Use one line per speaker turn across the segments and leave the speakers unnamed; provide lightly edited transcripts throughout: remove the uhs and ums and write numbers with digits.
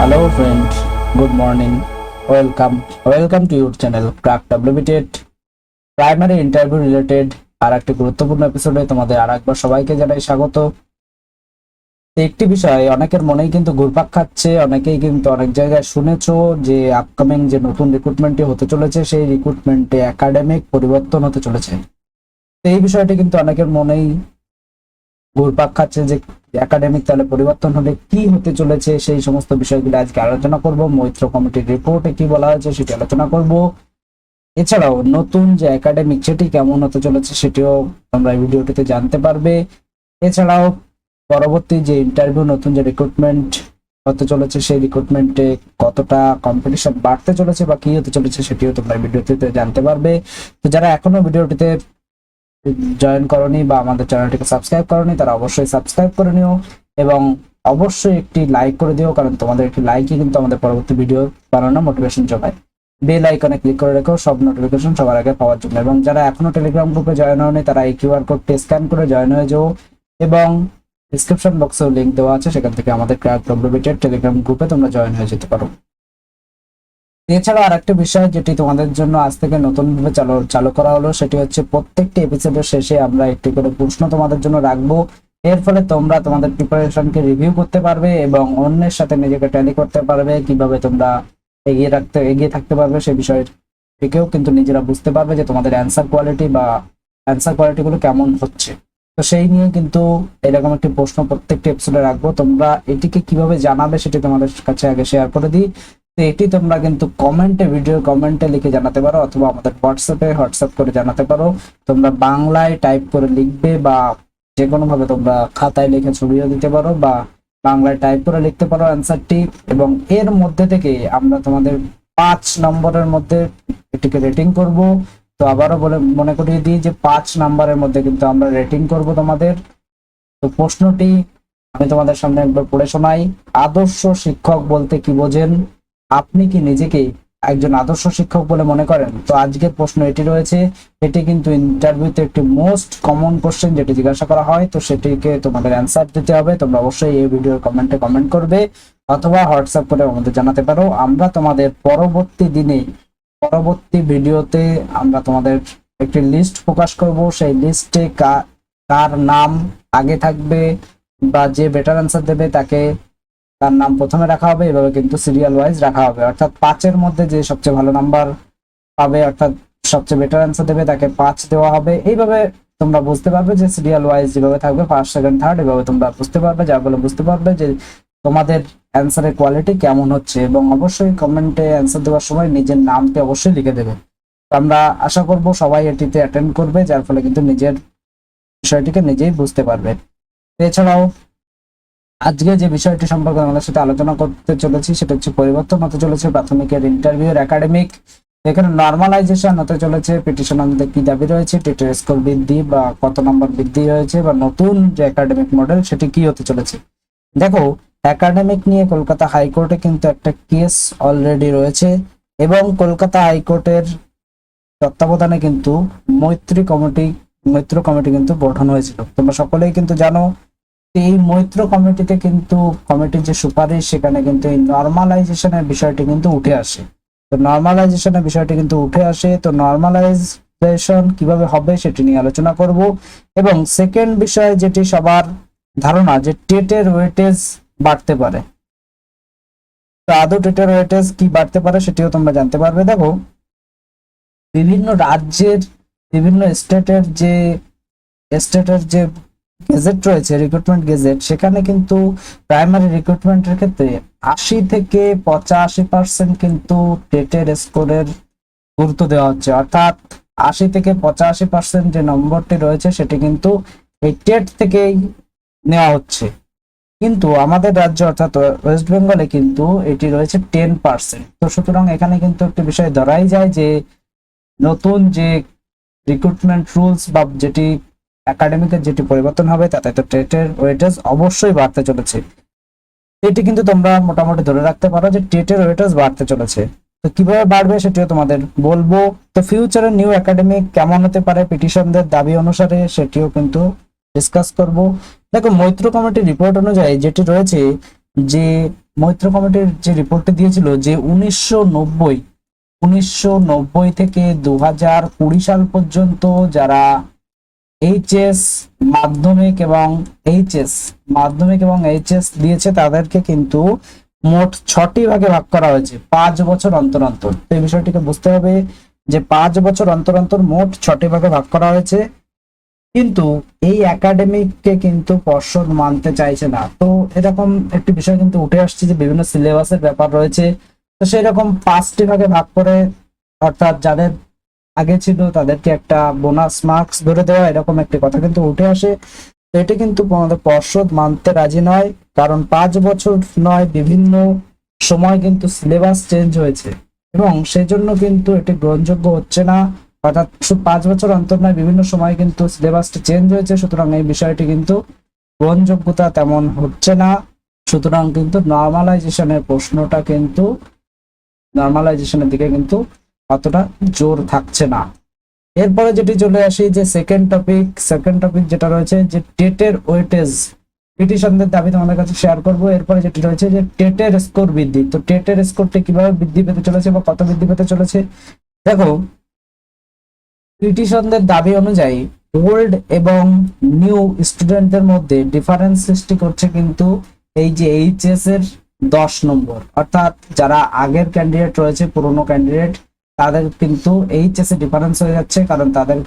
Hello friend, good morning. Welcome to your channel Crack WBTET primary interview related আর একটি গুরুত্বপূর্ণ এপিসোডে তোমাদের আরেকবার সবাইকে জানাই স্বাগত। একটি বিষয় অনেকের মনেই কিন্তু ঘুরপাক খাচ্ছে, অনেকেই কিন্তু অনেক জায়গায় শুনেছো যে আপকামিং যে নতুন রিক্রুটমেন্টটি হতে চলেছে সেই রিক্রুটমেন্টে একাডেমিক পরিবর্তন হতে চলেছে। এই বিষয়টি কিন্তু অনেকের মনেই ঘুরপাক খাচ্ছে যে একাডেমিক তাহলে পরিবর্তন হলে কি হতে চলেছে, সেই সমস্ত বিষয়গুলো আজকে আলোচনা করব। মৈত্র কমিটির রিপোর্টে কি বলা হয়েছে সেটি আলোচনা করব। এছাড়াও নতুন যে একাডেমিক সেটি কেমন হতে চলেছে সেটিও তোমরা এই ভিডিওটিতে জানতে পারবে। এছাড়াও পরবর্তী যে ইন্টারভিউ নতুন যে রিক্রুটমেন্ট হতে চলেছে সেই রিক্রুটমেন্টে কতটা কম্পিটিশন বাড়তে চলেছে বা কি হতে চলেছে সেটিও তোমরা ভিডিওটিতে জানতে পারবে। তো যারা এখনো ভিডিওটিতে জয়েন করনি বা আমাদের চ্যানেলটিকে সাবস্ক্রাইব করনি তারা অবশ্যই সাবস্ক্রাইব করে নিও এবং অবশ্যই একটি লাইক করে দিও, কারণ তোমাদের একটি লাইকই কিন্তু আমাদের পরবর্তী ভিডিও বানানোর মোটিভেশন যোগায়। বেল আইকনে ক্লিক করে রেখো সব নোটিফিকেশন সবার আগে পাওয়ার জন্য। এবং যারা এখনো টেলিগ্রাম গ্রুপে জয়েন হয়নি তারা এই কিউআর কোডটি স্ক্যান করে জয়েন হয়ে যাও এবং ডিসক্রিপশন বক্সেও লিংক দেওয়া আছে, সেখান থেকে আমাদের ক্র্যাক WBTET টেলিগ্রাম গ্রুপে তোমরা জয়েন হয়ে যেতে পারো। এছাড়া আরেকটা বিষয় যেটি তোমাদের জন্য আজ থেকে নতুনভাবে চালু করা হলো সেটি হচ্ছে প্রত্যেকটি এপিসোডের শেষে আমরা একটি করে প্রশ্ন তোমাদের জন্য রাখবো। এর ফলে তোমরা তোমাদের প্রিপারেশনকে রিভিউ করতে পারবে এবং অন্যের সাথে নিজেকে ট্যালি করতে পারবে, কিভাবে তোমরা এগিয়ে থাকতে পারবে সেই বিষয়টিকেও কিন্তু নিজেরা বুঝতে পারবে যে তোমাদের অ্যান্সার কোয়ালিটিগুলো কেমন হচ্ছে। তো সেই নিয়ে কিন্তু এরকম একটি প্রশ্ন প্রত্যেকটি এপিসোডে রাখবো। তোমরা এটিকে কিভাবে জানাবে সেটি তোমাদের কাছে আগে শেয়ার করে দিই। তো এটি তোমরা কিন্তু ভিডিও কমেন্টে লিখে জানাতে পারো অথবা আমাদের হোয়াটসঅ্যাপ করে জানাতে পারো। তোমরা বাংলায় টাইপ করে লিখবে বা যে কোনো ভাবে তোমরা খাতায় লিখে ছবিও দিতে পারো বা বাংলায় টাইপ করে লিখতে পারো অ্যান্সারটি, এবং এর মধ্যে থেকে আমরা তোমাদের 5 নম্বরের মধ্যে এটিকে রেটিং করব। তো আবারও মনে করিয়ে দিই যে 5 নম্বরের মধ্যে কিন্তু আমরা রেটিং করব তোমাদের। তো প্রশ্নটি আমি তোমাদের সামনে একবার পড়ে শোনাই। আদর্শ শিক্ষক বলতে কি বোঝেন? আপনি কি নিজেকে একজন আদর্শ শিক্ষক বলে মনে করেন? তো আজকের প্রশ্ন এটি রয়েছে। এটি কিন্তু ইন্টারভিউতে একটি মোস্ট কমন কোশ্চেন যেটি জিজ্ঞাসা করা হয়, তো সেটিকে তোমাদের অ্যান্সার দিতে হবে। তোমরা অবশ্যই এই ভিডিওর কমেন্টে কমেন্ট করবে অথবা হোয়াটসঅ্যাপ করে আমাদের জানাতে পারো। আমরা তোমাদের পরবর্তী ভিডিওতে আমরা তোমাদের একটি লিস্ট প্রকাশ করব। সেই লিস্টে কার নাম আগে থাকবে বা যে বেটার অ্যান্সার দেবে তার নাম প্রথমে রাখা হবে। এভাবে কিন্তু সিরিয়াল ওয়াইজ রাখা হবে, অর্থাৎ 5-এর মধ্যে যে সবচেয়ে ভালো নাম্বার পাবে অর্থাৎ সবচেয়ে বেটার অ্যান্সার দেবে তাকে 5 দেওয়া হবে। এইভাবে তোমরা বুঝতে পারবে যে সিরিয়াল ওয়াইজ যেভাবে থাকবে ফার্স্ট সেকেন্ড থার্ড, এভাবে তোমরা বুঝতে পারবে, যার ফলে বুঝতে পারবে যে তোমাদের অ্যান্সারের কোয়ালিটি কেমন হচ্ছে। এবং অবশ্যই কমেন্টে অ্যান্সার দেওয়ার সময় নিজের নামটি অবশ্যই লিখে দেবে। আমরা আশা করব সবাই এটিতে অ্যাটেন্ড করবে, যার ফলে কিন্তু নিজের বিষয়টিকে নিজেই বুঝতে পারবে। এছাড়াও আজকে যে বিষয়টি সম্পর্কে আমাদের সাথে আলোচনা করতে চলেছি সেটা হচ্ছে পরিবর্তন হতে চলেছে প্রাথমিকের ইন্টারভিউর একাডেমিক। এখানে নর্মালাইজেশন হতে চলেছে। পিটিশনারদের কি দাবি রয়েছে, টেটের স্কোর বৃদ্ধি বা কত নম্বর বৃদ্ধি হয়েছে বা নতুন যে একাডেমিক মডেল সেটি কি হতে চলেছে। দেখো, একাডেমিক নিয়ে কলকাতা হাইকোর্টে কিন্তু একটা কেস অলরেডি রয়েছে এবং কলকাতা হাইকোর্টের তত্ত্বাবধানে কিন্তু মৈত্র কমিটি কিন্তু গঠন হয়েছিল। তোমরা সকলেই কিন্তু জানো। এই মৈত্র কমিটিতে কিন্তু কমিটির যে সুপারিশ সেখানে কিন্তু এই নর্মালাইজেশনের বিষয়টি কিন্তু উঠে আসে। তো নর্মালাইজেশন কিভাবে হবে সেটি নিয়ে আলোচনা করব। এবং সেকেন্ড বিষয় যেটি সবার ধারণা যে টেটের ওয়েটেজ বাড়তে পারে। তো আদৌ টেটের ওয়েটেজ কি বাড়তে পারে সেটিও তোমরা জানতে পারবে। দেখো, বিভিন্ন রাজ্যের বিভিন্ন স্টেটের যে গেজেট রয়েছে, রিক্রুটমেন্ট গেজেট, সেখানে কিন্তু প্রাইমারি রিক্রুটমেন্টের ক্ষেত্রে 80 থেকে 85% কিন্তু টেটের স্কোরের গুরুত্ব দেওয়া হচ্ছে। অর্থাৎ 80 থেকে 85% যে নম্বরটি রয়েছে সেটি কিন্তু এই টেট থেকেই নেওয়া হচ্ছে। কিন্তু আমাদের রাজ্য অর্থাৎ ওয়েস্ট বেঙ্গলে কিন্তু এটি রয়েছে 10%। তো সুতরাং এখানে কিন্তু একটি বিষয় ধরাই যায় যে নতুন যে রিক্রুটমেন্ট রুলস বা যেটি একাডেমিকের যেটি পরিবর্তন হবে তাতে তো টেটের ওয়েটেজ অবশ্যই বাড়তে চলেছে। এটি কিন্তু তোমরা মোটামুটি ধরে রাখতে পারো যে টেটের ওয়েটেজ বাড়তে চলেছে। তো কিভাবে বাড়বে সেটিও তোমাদের বলবো। তো ফিউচারে নিউ একাডেমিক কেমন হতে পারে পিটিশনদের দাবি অনুসারে সেটিও কিন্তু ডিসকাস করব। দেখো, মৈত্র কমিটির রিপোর্ট অনুযায়ী যেটি রয়েছে যে মৈত্র কমিটির যে রিপোর্টটি দিয়েছিল যে 1990 থেকে 2020 সাল পর্যন্ত যারা এইচএস মাধ্যমিক এবং এইচএস দিয়েছে তাদেরকে কিন্তু মোট 6টি ভাগে ভাগ করা হয়েছে 5 বছর অন্তর অন্তর। তো এই বিষয়টিকে বুঝতে হবে যে 5 বছর অন্তর অন্তর মোট 6টি ভাগে ভাগ করা হয়েছে, কিন্তু এই একাডেমিককে কিন্তু পর্ষদ মানতে চাইছে না। তো এরকম একটি বিষয় কিন্তু উঠে আসছে যে বিভিন্ন সিলেবাসের ব্যাপার রয়েছে, তো সেই রকম 5টি ভাগে ভাগ করে, অর্থাৎ যাদের আগে ছিল তাদেরকে একটা বোনাস মার্কস ধরে দেওয়া, এরকম একটি কথা কিন্তু উঠে আসে। তো এটি কিন্তু আমাদের পর্ষদ মানতে রাজি নয়, কারণ 5 বছর নয়, বিভিন্ন সময় কিন্তু সিলেবাস চেঞ্জ হয়েছে এবং সেই জন্য কিন্তু এটি গ্রহণযোগ্য হচ্ছে না। অর্থাৎ 5 বছর অন্তর নয়, বিভিন্ন সময় কিন্তু সিলেবাসটা চেঞ্জ হয়েছে, সুতরাং এই বিষয়টি কিন্তু গ্রহণযোগ্যতা তেমন হচ্ছে না। সুতরাং কিন্তু নর্মালাইজেশনের দিকে কিন্তু অতটা জোর থাকছে না। এরপরে যেটি চলে আসি যে সেকেন্ড টপিক যেটা রয়েছে যে টেটের ওয়েটেজ পিটিশনদের দাবি তোমাদের কাছে শেয়ার করব। এরপরে যেটি রয়েছে যে টেটের স্কোর বৃদ্ধি, তো টেটের স্কোরটি কিভাবে বৃদ্ধি পেতে চলেছে বা কত বৃদ্ধি পেতে চলেছে। দেখো, পিটিশনদের দাবি অনুযায়ী ওল্ড এবং নিউ স্টুডেন্টদের মধ্যে ডিফারেন্স সৃষ্টি করছে কিন্তু এই যে এইচএস এর 10 নম্বর, অর্থাৎ যারা আগের ক্যান্ডিডেট রয়েছে, পুরনো ক্যান্ডিডেট, তাদের কিন্তু এইচএস এ ডিফারেন্স হয়ে যাচ্ছে, কারণ তাদের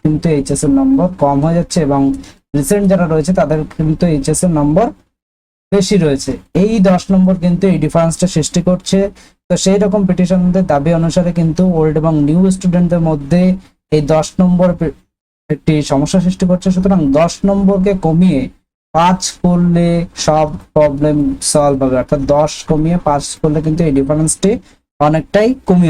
কিন্তু এইচএস এর নম্বর কম হয়ে যাচ্ছে এবং রিসেন্ট যারা রয়েছে তাদের কিন্তু এইচএস এর নম্বর বেশি রয়েছে। এই 10 নম্বর কিন্তু এই ডিফারেন্সটা সৃষ্টি করছে। তো সেই রকম পিটিশনদের দাবি অনুসারে কিন্তু ওল্ড এবং নিউ স্টুডেন্টদের মধ্যে এই 10 নম্বর একটি সমস্যা সৃষ্টি করছে। সুতরাং 10 নম্বরকে কমিয়ে 5 করলে সব প্রবলেম সলভ হবে, অর্থাৎ 10 কমিয়ে 5 করলে কিন্তু এই ডিফারেন্সটি অনেকটাই কমে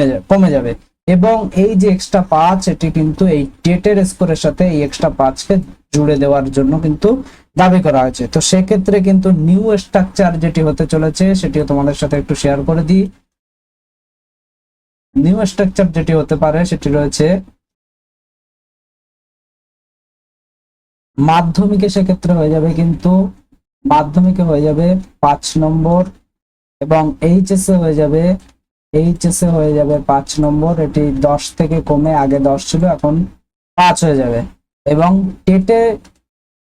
যাবে। এবং এই যে এক্সট্রা 5, এটি কিন্তু এই টেটের স্কোরের সাথে এই এক্সট্রা 5কে জুড়ে দেওয়ার জন্য কিন্তু দাবি করা হয়েছে। তো সেক্ষেত্রে কিন্তু নিউ স্ট্রাকচার যেটি হতে চলেছে সেটিও তোমাদের সাথে একটু শেয়ার করে দিই। নিউ স্ট্রাকচার যেটি হতে পারে সেটি রয়েছে মাধ্যমিকে, সেক্ষেত্রে হয়ে যাবে কিন্তু মাধ্যমিকে হয়ে যাবে 5 নম্বর এবং এইচএস এ হয়ে যাবে 5 নম্বর। এটি 10 থেকে কমে, আগে 10 ছিল এখন 5 হয়ে যাবে। এবং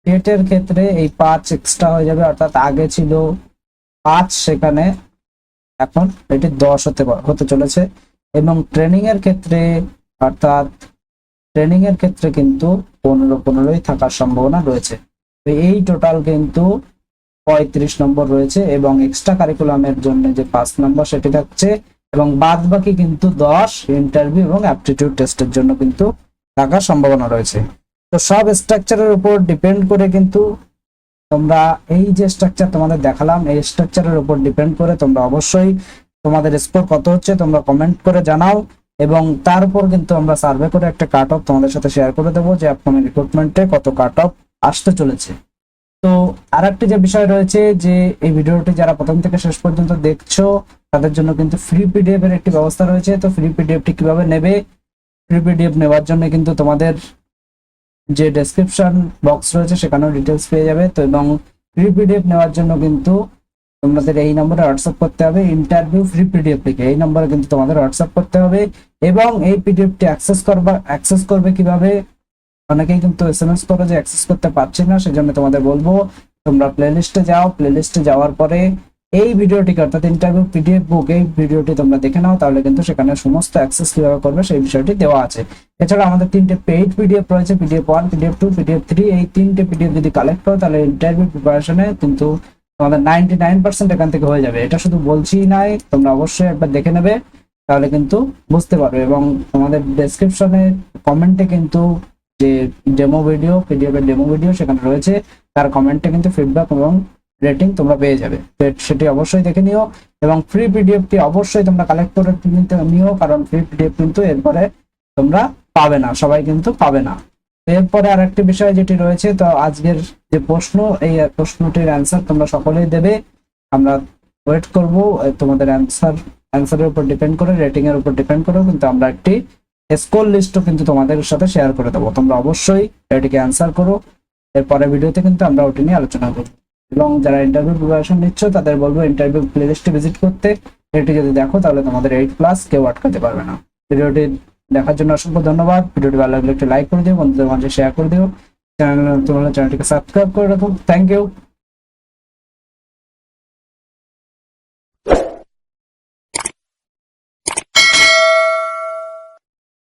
টেটের ক্ষেত্রে এই 5 এক্সট্রা হয়ে যাবে, অর্থাৎ আগে ছিল 5, সেখানে এখন এটি 10 হতে চলেছে। এবং ট্রেনিং এর ক্ষেত্রে কিন্তু 15 থাকার সম্ভাবনা রয়েছে। তো এই টোটাল কিন্তু 35 নম্বর রয়েছে এবং এক্সট্রা কারিকুলামের জন্য যে 5 নম্বর সেটি থাকছে, এবং বাদ বাকি কিন্তু 10 ইন্টারভিউ এবং অ্যাপটিটিউড টেস্টের জন্য কিন্তু থাকার সম্ভাবনা রয়েছে। তো সব স্ট্রাকচারের উপর ডিপেন্ড করে কিন্তু তোমরা এই যে স্ট্রাকচার তোমাদের দেখালাম, এই স্ট্রাকচারের উপর ডিপেন্ড করে তোমরা অবশ্যই তোমাদের স্কোর কত হচ্ছে তোমরা কমেন্ট করে জানাও, এবং তার উপর কিন্তু আমরা সার্ভে করে একটা কাট অফ তোমাদের সাথে শেয়ার করে দেবো যে আপকামিং রিক্রুটমেন্টে কত কাট অফ আসতে চলেছে। তো আরেকটি যে বিষয় রয়েছে যে এই ভিডিওটি যারা প্রথম থেকে শেষ পর্যন্ত দেখছো তাদের জন্য কিন্তু ফ্রি পিডিএফ এর একটি ব্যবস্থা রয়েছে। তো ফ্রি পিডিএফটি কিভাবে নেবে, ফ্রি পিডিএফ নেওয়ার জন্য কিন্তু তোমাদের যে ডেসক্রিপশন বক্স রয়েছে সেখানেও ডিটেলস পেয়ে যাবে। তো এবং ফ্রি পিডিএফ নেওয়ার জন্য কিন্তু তোমাদের এই নম্বরে হোয়াটসঅ্যাপ করতে হবে, ইন্টারভিউ ফ্রি পিডিএফ লিখে এই নম্বরে কিন্তু তোমাদের হোয়াটসঅ্যাপ করতে হবে। এবং এই পিডিএফটি অ্যাক্সেস করবে কিভাবে, অনেকেই কিন্তু এসএমএস করে যে অ্যাক্সেস করতে পারছি না, সেজন্য তোমাদের বলবো তোমরা প্লেলিস্টে যাও, প্লেলিস্টে যাওয়ার পরে এই ভিডিওটিকে অর্থাৎ ইন্টারভিউ পিডিএফ বুক এই ভিডিওটি তোমরা দেখে নাও, তাহলে কিন্তু সেখানে সমস্ত অ্যাক্সেস কিভাবে করবে সেই বিষয়টি দেওয়া আছে। এছাড়া আমাদের 3টে পেইড পিডিএফ রয়েছে, পিডিএফ 1, পিডিএফ 2, পিডিএফ 3। এই 3টে পিডিএফ যদি কালেক্ট করো তাহলে ইন্টারভিউ প্রিপারেশনে কিন্তু তোমাদের 99% এখান থেকে হয়ে যাবে। এটা শুধু বলছি নাই, তোমরা অবশ্যই একবার দেখে নেবে, তাহলে কিন্তু বুঝতে পারবে। এবং তোমাদের ডেসক্রিপশনে কমেন্টে কিন্তু যে ডেমো ভিডিও, পিডিএফ এর ডেমো ভিডিও সেখানে রয়েছে, তার কমেন্টে কিন্তু ফিডব্যাক এবং রেটিং তোমরা পেয়ে যাবে। তো সেটি অবশ্যই দেখে নিও এবং ফ্রি পিডিএফটি অবশ্যই তোমরা কালেক্ট করে নিও, কারণ ফ্রি পিডিএফ কিন্তু এরপরে তোমরা পাবে না, সবাই কিন্তু পাবে না। এরপরে আরেকটি বিষয় যেটি রয়েছে, তো আজকের যে প্রশ্ন, এই প্রশ্নটির অ্যান্সার তোমরা সকলেই দেবে, আমরা ওয়েট করব। তোমাদের অ্যান্সারের উপর ডিপেন্ড করে, রেটিং এর উপর ডিপেন্ড করে কিন্তু আমরা একটি স্কোর লিস্টও কিন্তু তোমাদের সাথে শেয়ার করে দেবো। তোমরা অবশ্যই এটিকে অ্যান্সার করো, এরপরে ভিডিওতে কিন্তু আমরা ওটি নিয়ে আলোচনা করব। এবং যারা ইন্টারভিউ প্রিপারেশন নিচ্ছ তাদের বলবো ইন্টারভিউ প্লেলিস্টে ভিজিট করতে। এটি যদি দেখো তাহলে তোমাদের 8+ কেউ আটকাতে পারবে না। ভিডিওটি দেখার জন্য অসংখ্য ধন্যবাদ। ভিডিওটি ভালো লাগলে একটু লাইক করে দিও, বন্ধুদের মাঝে শেয়ার করে দিও। চ্যানেলটিকে সাবস্ক্রাইব করে রাখো। Thank you.